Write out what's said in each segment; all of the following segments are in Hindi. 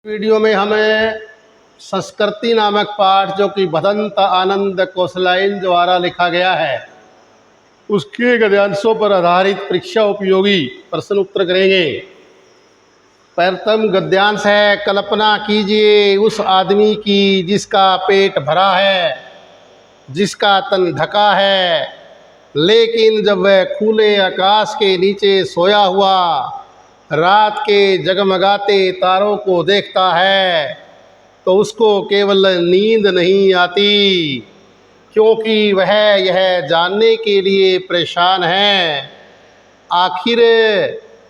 वीडियो में हमें संस्कृति नामक पाठ जो कि भदंत आनंद कौशलाइन द्वारा लिखा गया है उसके गद्यांशों पर आधारित परीक्षा उपयोगी प्रश्न उत्तर करेंगे। प्रथम गद्यांश है, कल्पना कीजिए उस आदमी की जिसका पेट भरा है, जिसका तन ढका है, लेकिन जब वह खुले आकाश के नीचे सोया हुआ रात के जगमगाते तारों को देखता है तो उसको केवल नींद नहीं आती, क्योंकि वह यह जानने के लिए परेशान है आखिर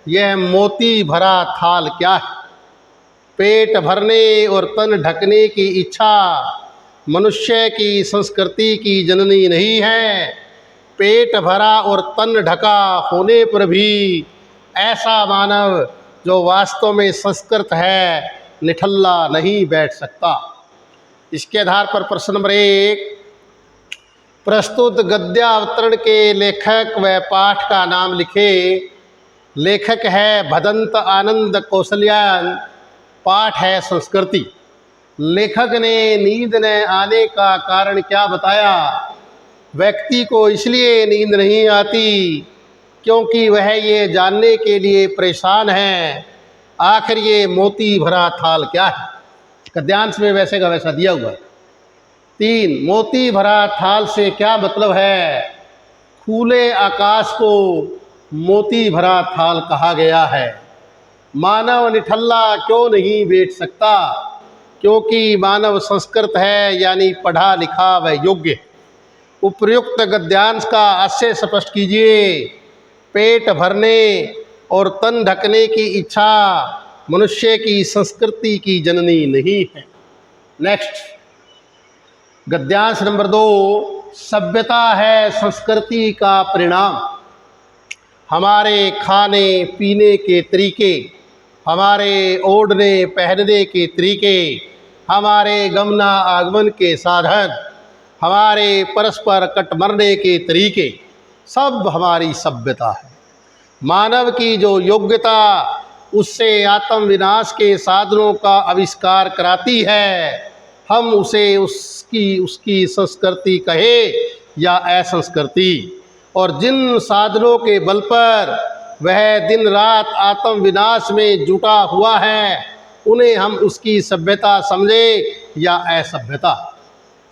यह मोती भरा थाल क्या है। पेट भरने और तन ढकने की इच्छा मनुष्य की संस्कृति की जननी नहीं है। पेट भरा और तन ढका होने पर भी ऐसा मानव जो वास्तव में संस्कृत है निठल्ला नहीं बैठ सकता। इसके आधार पर प्रश्न नंबर 1, प्रस्तुत गद्यावतरण के लेखक व पाठ का नाम लिखे। लेखक है भदंत आनंद कौशल्यान, पाठ है संस्कृति। लेखक ने नींद न आने का कारण क्या बताया? व्यक्ति को इसलिए नींद नहीं आती क्योंकि वह ये जानने के लिए परेशान है आखिर ये मोती भरा थाल क्या है। गद्यांश में वैसे का वैसा दिया हुआ है। 3, मोती भरा थाल से क्या मतलब है? खुले आकाश को मोती भरा थाल कहा गया है। मानव निठल्ला क्यों नहीं बैठ सकता? क्योंकि मानव संस्कृत है, यानी पढ़ा लिखा व योग्य। उपर्युक्त गद्यांश का आशय स्पष्ट कीजिए। पेट भरने और तन ढकने की इच्छा मनुष्य की संस्कृति की जननी नहीं है। नेक्स्ट, गद्यांश नंबर 2, सभ्यता है संस्कृति का परिणाम। हमारे खाने पीने के तरीके, हमारे ओढ़ने पहनने के तरीके, हमारे गमना आगमन के साधन, हमारे परस्पर कट मरने के तरीके, सब हमारी सभ्यता है। मानव की जो योग्यता उससे आत्म विनाश के साधनों का आविष्कार कराती है, हम उसे उसकी संस्कृति कहे या असंस्कृति। और जिन साधनों के बल पर वह दिन रात आत्म विनाश में जुटा हुआ है उन्हें हम उसकी सभ्यता समझे या असभ्यता।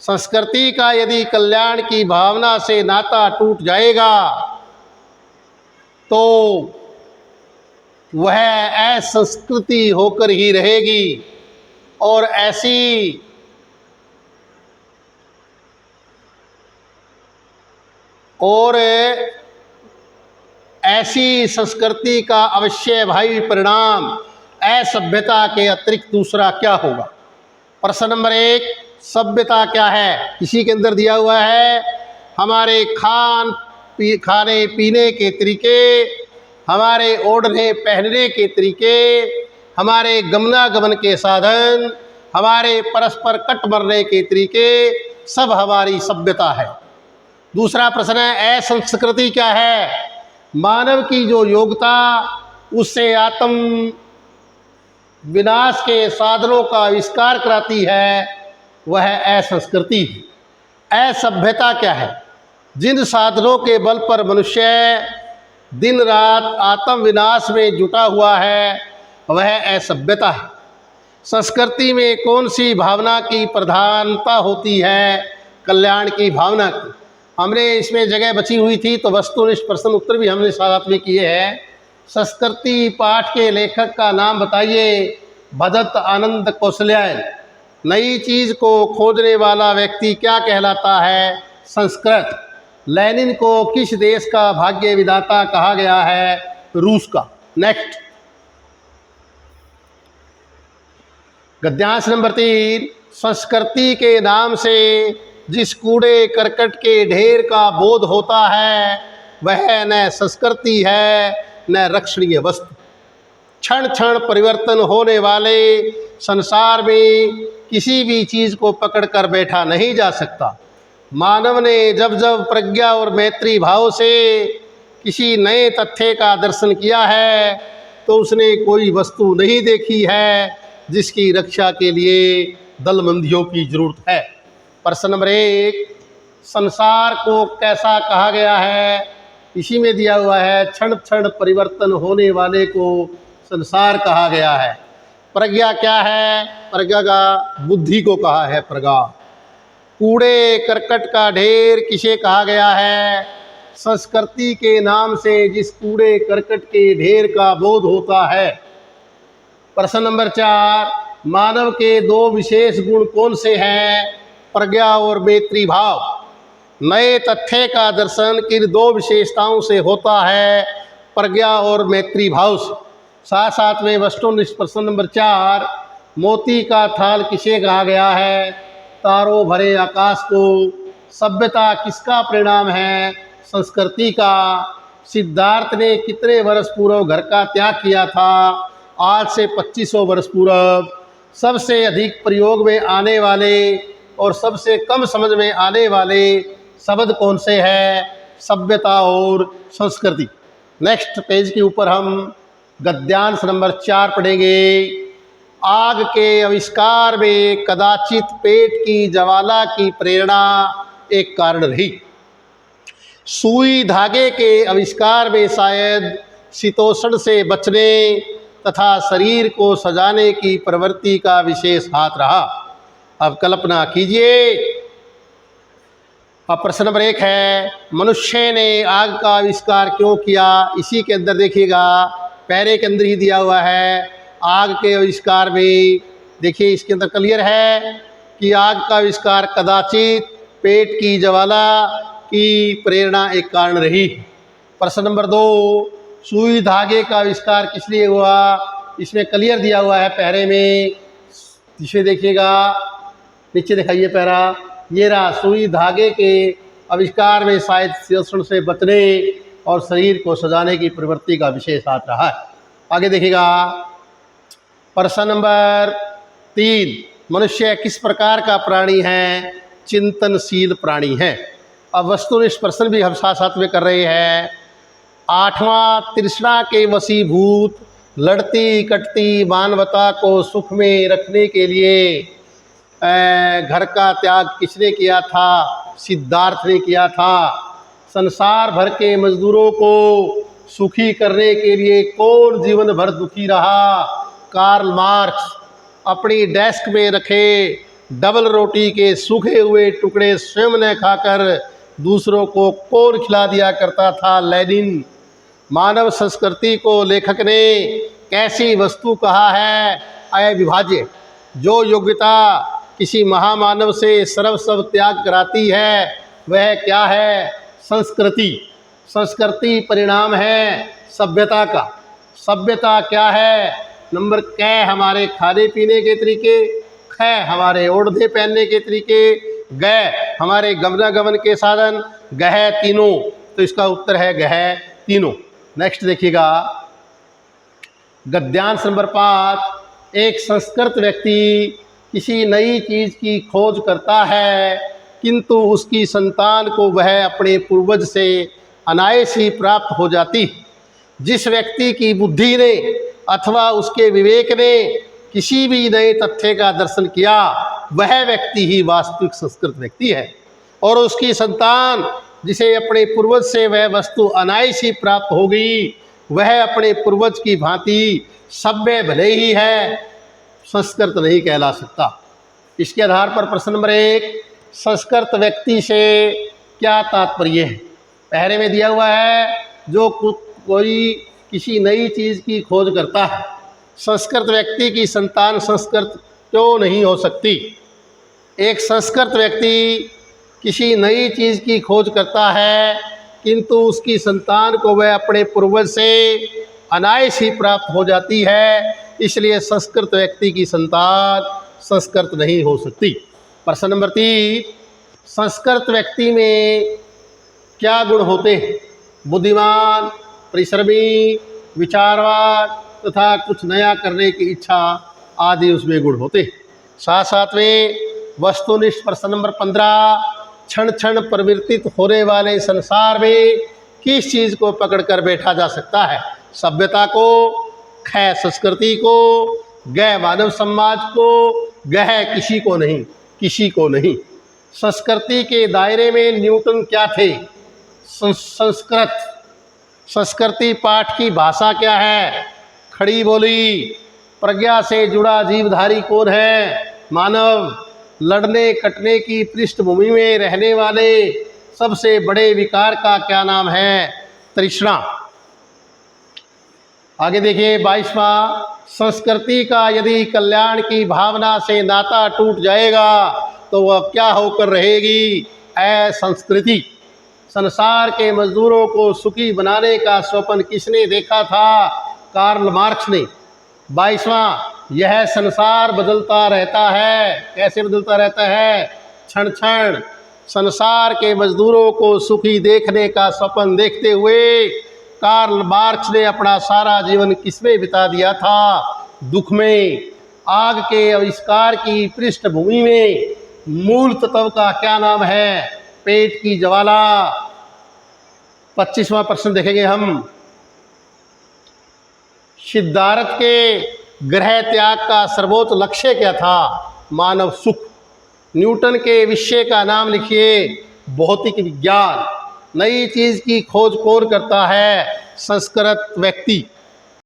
संस्कृति का यदि कल्याण की भावना से नाता टूट जाएगा तो वह असंस्कृति होकर ही रहेगी और ऐसी संस्कृति का अवश्य भावी परिणाम असभ्यता के अतिरिक्त दूसरा क्या होगा? प्रश्न नंबर 1, सभ्यता क्या है? इसी के अंदर दिया हुआ है हमारे खाने पीने के तरीके, हमारे ओढ़ने पहनने के तरीके, हमारे गमनागमन के साधन, हमारे परस्पर कट मरने के तरीके, सब हमारी सभ्यता है। दूसरा प्रश्न है असंस्कृति क्या है? मानव की जो योग्यता उससे आत्म विनाश के साधनों का आविष्कार कराती है वह असंस्कृति है। असभ्यता क्या है? जिन साधनों के बल पर मनुष्य दिन रात आत्म विनाश में जुटा हुआ है वह असभ्यता है। संस्कृति में कौन सी भावना की प्रधानता होती है? कल्याण की भावना की। हमने इसमें जगह बची हुई थी तो वस्तुनिष्ठ प्रश्न उत्तर भी हमने साथ में किए हैं। संस्कृति पाठ के लेखक का नाम बताइए। भदंत आनंद कौशल्यान। नई चीज़ को खोजने वाला व्यक्ति क्या कहलाता है? संस्कृत। लेनिन को किस देश का भाग्य विधाता कहा गया है? रूस का। नेक्स्ट, गद्यांश नंबर 3, संस्कृति के नाम से जिस कूड़े करकट के ढेर का बोध होता है वह न संस्कृति है न रक्षणीय वस्तु। क्षण क्षण परिवर्तन होने वाले संसार में किसी भी चीज़ को पकड़ कर बैठा नहीं जा सकता। मानव ने जब जब प्रज्ञा और मैत्री भाव से किसी नए तथ्य का दर्शन किया है तो उसने कोई वस्तु नहीं देखी है जिसकी रक्षा के लिए दलबंदियों की जरूरत है। प्रश्न नंबर 1, संसार को कैसा कहा गया है? इसी में दिया हुआ है, क्षण क्षण परिवर्तन होने वाले को संसार कहा गया है। प्रज्ञा क्या है? प्रज्ञा का बुद्धि को कहा है प्रज्ञा। कूड़े करकट का ढेर किसे कहा गया है? संस्कृति के नाम से जिस कूड़े करकट के ढेर का बोध होता है। प्रश्न नंबर 4, मानव के 2 विशेष गुण कौन से हैं? प्रज्ञा और मैत्री भाव। नए तथ्य का दर्शन किन 2 विशेषताओं से होता है? प्रज्ञा और मैत्री भाव से। साथ साथ में वस्तुनिष्ठ प्रश्न नंबर 4, मोती का थाल किसे कहा गया है? तारों भरे आकाश को। सभ्यता किसका परिणाम है? संस्कृति का। सिद्धार्थ ने कितने वर्ष पूर्व घर का त्याग किया था? आज से 2500 वर्ष पूर्व। सबसे अधिक प्रयोग में आने वाले और सबसे कम समझ में आने वाले शब्द कौन से हैं? सभ्यता और संस्कृति। नेक्स्ट पेज के ऊपर हम गद्यांश नंबर 4 पढ़ेंगे। आग के आविष्कार में कदाचित पेट की ज्वाला की प्रेरणा एक कारण रही। सुई धागे के आविष्कार में शायद शीतोष्ण से बचने तथा शरीर को सजाने की प्रवृत्ति का विशेष हाथ रहा। अब कल्पना कीजिए। अब प्रश्न नंबर 1 है, मनुष्य ने आग का आविष्कार क्यों किया? इसी के अंदर देखिएगा, पैरे के अंदर ही दिया हुआ है। आग के आविष्कार में देखिए, इसके अंदर क्लियर है कि आग का आविष्कार कदाचित पेट की ज्वाला की प्रेरणा एक कारण रही। प्रश्न नंबर 2, सुई धागे का आविष्कार किस लिए हुआ? इसमें क्लियर दिया हुआ है पैरे में। इसे देखिएगा, नीचे दिखाइए पैरा, ये रहा। सुई धागे के आविष्कार में शायद शीतोष्ण से बचने और शरीर को सजाने की प्रवृत्ति का विशेष हाथ रहा है। आगे देखिएगा, प्रश्न नंबर 3, मनुष्य किस प्रकार का प्राणी है? चिंतनशील प्राणी है। अब वस्तुनिष्ठ प्रश्न भी हम साथ साथ में कर रहे हैं। 8वां, तृष्णा के वशीभूत लड़ती कटती मानवता को सुख में रखने के लिए घर का त्याग किसने किया था? सिद्धार्थ ने किया था। संसार भर के मजदूरों को सुखी करने के लिए कौन जीवन भर दुखी रहा? Karl Marx. अपनी डेस्क में रखे डबल रोटी के सूखे हुए टुकड़े स्वयं न खाकर दूसरों को कौन खिला दिया करता था? लेनिन। मानव संस्कृति को लेखक ने कैसी वस्तु कहा है? अविभाज्य। जो योग्यता किसी महामानव से सर्वस्व त्याग कराती है वह क्या है? संस्कृति। संस्कृति परिणाम है सभ्यता का। सभ्यता क्या है? नंबर क हमारे खाने पीने के तरीके, ख हमारे ओढ़ने पहनने के तरीके, ग हमारे गमनागमन के साधन, गह तीनों। तो इसका उत्तर है गह तीनों। नेक्स्ट देखिएगा, गद्यांश नंबर 5, एक संस्कृत व्यक्ति किसी नई चीज़ की खोज करता है किंतु उसकी संतान को वह अपने पूर्वज से अनायास ही प्राप्त हो जाती। जिस व्यक्ति की बुद्धि ने अथवा उसके विवेक ने किसी भी नए तथ्य का दर्शन किया वह व्यक्ति ही वास्तविक संस्कृत व्यक्ति है, और उसकी संतान जिसे अपने पूर्वज से वह वस्तु अनायास ही प्राप्त हो गई वह अपने पूर्वज की भांति सभ्य भले ही है, संस्कृत नहीं कहला सकता। इसके आधार पर प्रश्न नंबर 1, संस्कृत व्यक्ति से क्या तात्पर्य है? पहले में दिया हुआ है जो कोई किसी नई चीज़ की खोज करता है। संस्कृत व्यक्ति की संतान संस्कृत क्यों नहीं हो सकती? एक संस्कृत व्यक्ति किसी नई चीज़ की खोज करता है किंतु उसकी संतान को वह अपने पूर्वज से अनायास ही प्राप्त हो जाती है, इसलिए संस्कृत व्यक्ति की संतान संस्कृत नहीं हो सकती। प्रश्न नंबर 3, संस्कृत व्यक्ति में क्या गुण होते हैं? बुद्धिमान, परिश्रमी, विचारवान तथा कुछ नया करने की इच्छा आदि उसमें गुण होते हैं। साथ साथ में वस्तुनिष्ठ प्रश्न नंबर 15, क्षण क्षण परिवर्तित होने वाले संसार में किस चीज़ को पकड़ कर बैठा जा सकता है? सभ्यता को, ख संस्कृति को, गह मानव समाज को, गह किसी को नहीं, किसी को नहीं। संस्कृति के दायरे में न्यूटन क्या थे? संस्कृत। संस्कृति पाठ की भाषा क्या है? खड़ी बोली। प्रज्ञा से जुड़ा जीवधारी कौन है? मानव। लड़ने कटने की पृष्ठभूमि में रहने वाले सबसे बड़े विकार का क्या नाम है? तृष्णा। आगे देखिए 22वां, संस्कृति का यदि कल्याण की भावना से नाता टूट जाएगा तो वह क्या होकर रहेगी? असंस्कृति। संसार के मजदूरों को सुखी बनाने का स्वप्न किसने देखा था? कार्ल मार्क्स ने। 22वां, यह संसार बदलता रहता है। कैसे बदलता रहता है? क्षण क्षण। संसार के मजदूरों को सुखी देखने का स्वप्न देखते हुए कार्ल मार्क्स ने अपना सारा जीवन किसमें बिता दिया था? दुख में। आग के आविष्कार की पृष्ठभूमि में मूल तत्व का क्या नाम है? पेट की ज्वाला। 25वां प्रश्न देखेंगे हम। सिद्धार्थ के ग्रह त्याग का सर्वोच्च लक्ष्य क्या था? मानव सुख। न्यूटन के विषय का नाम लिखिए। भौतिक विज्ञान। नई चीज की खोज कौन करता है? संस्कृत व्यक्ति।